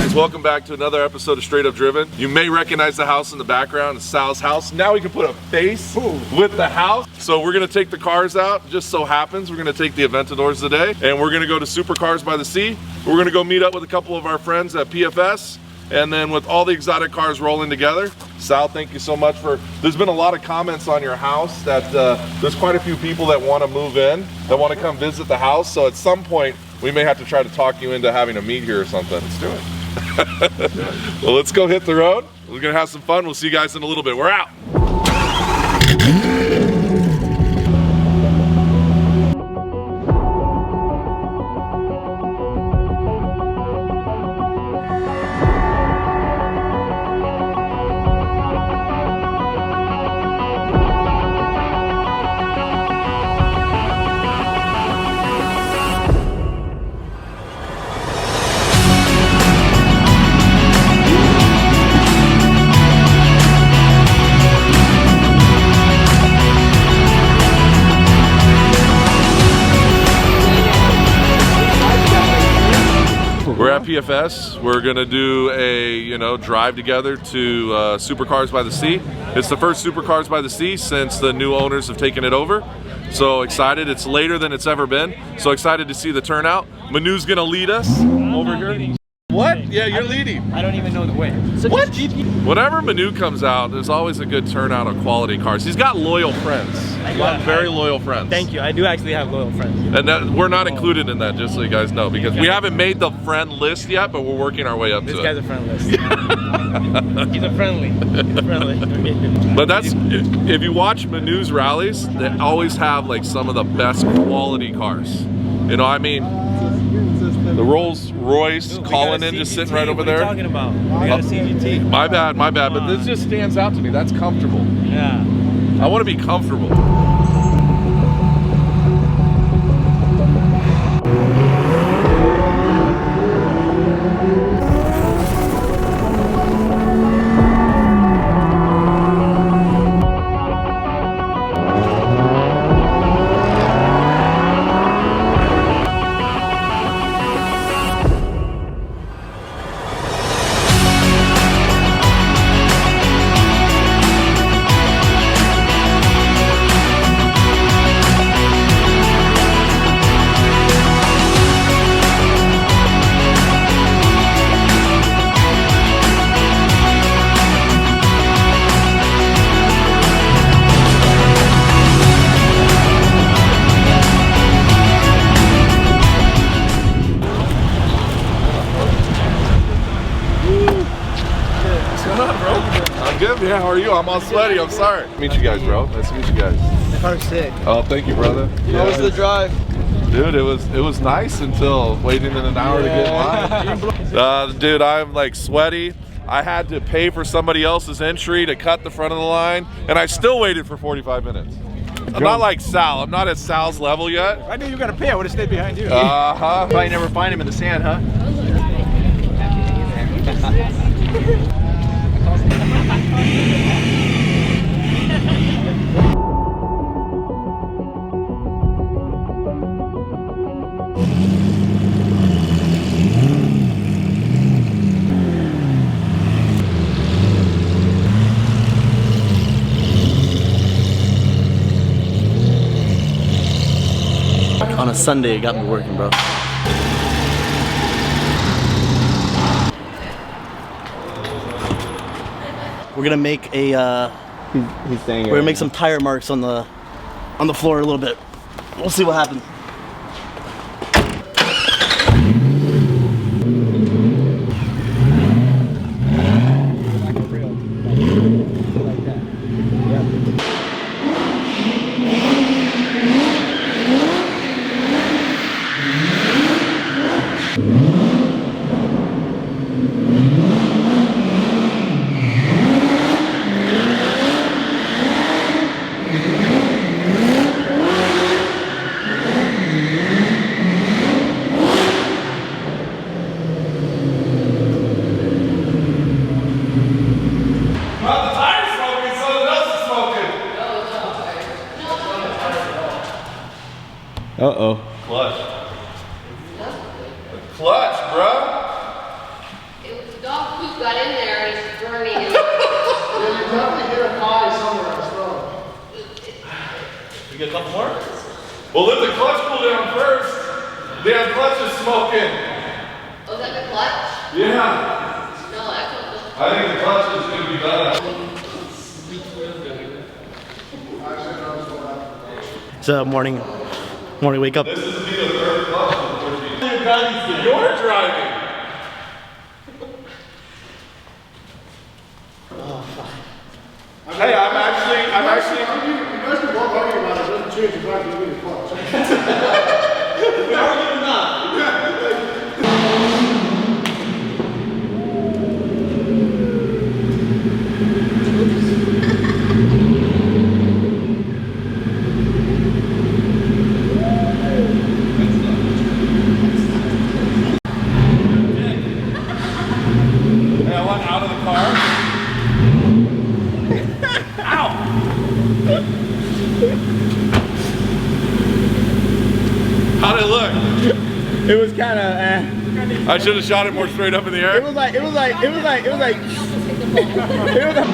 guys, welcome back to another episode of Straight Up Driven. You may recognize the house in the background. It's Sal's house. Now we can put a face with the house. So we're gonna take the cars out. Just so happens we're gonna take the Aventadors today, and we're gonna go to Supercars by the Sea. We're gonna go meet up with a couple of our friends at PFS, and then with all the exotic cars rolling together. Sal, thank you so much for, there's been a lot of comments on your house that there's quite a few people that want to move in, that want to come visit the house. So at some point, we may have to try to talk you into having a meet here or something. Let's do it. Well, let's go hit the road. We're gonna have some fun. We'll see you guys in a little bit. We're out. We're at PFS. We're gonna do a drive together to Supercars by the Sea. It's the first Supercars by the Sea since the new owners have taken it over. So excited! It's later than it's ever been. So excited to see the turnout. Manu's gonna lead us over here. What? Yeah, you're leading. I don't even know the way. So what? Whenever Manu comes out, there's always a good turnout of quality cars. He's got loyal friends. Very loyal friends. Thank you. I do actually have loyal friends. And that, we're not included in that, just so you guys know, because we haven't made the friend list yet, but we're working our way up to it. This guy's a friend list. He's a friendly. He's friendly. But that's, if you watch Manu's rallies, they always have like some of the best quality cars. You know, I mean, the Rolls Royce calling in, just sitting right over there. What are you talking about? We got a CGT. My bad, but this just stands out to me. That's comfortable. Yeah. I want to be comfortable. Good, yeah, how are you? I'm all sweaty, I'm sorry. Meet you guys, bro. Nice to meet you guys. The car's sick. Oh, thank you, brother. How was the drive? Dude, it was nice until waiting in an hour to get in line. Dude, I'm like sweaty. I had to pay for somebody else's entry to cut the front of the line, and I still waited for 45 minutes. I'm not like Sal. I'm not at Sal's level yet. I knew you were going to pay. I would have stayed behind you. Probably never find him in the sand, huh? On a Sunday, it got me working, bro. We're gonna make a. He's saying we're gonna make some tire marks on the floor a little bit. We'll see what happens. Uh-oh. Clutch. Clutch, bro. got in there and it's burning. You definitely hit a pie somewhere else, bro. You get a couple more? Well, let the clutch cool down first. The clutch is smoking. Oh, is that the clutch? Yeah. No, that's not the. I think the clutch is going to be done. It's a morning wake up. This is the third clutch. You're driving. Hey, I'm actually. You guys can walk arguing about it. It doesn't change the fact that you're getting clutch. Hey, I went out of the car. How'd it look? It was kind of. I should have shot it more straight up in the air. It was like. You almost hit the ball.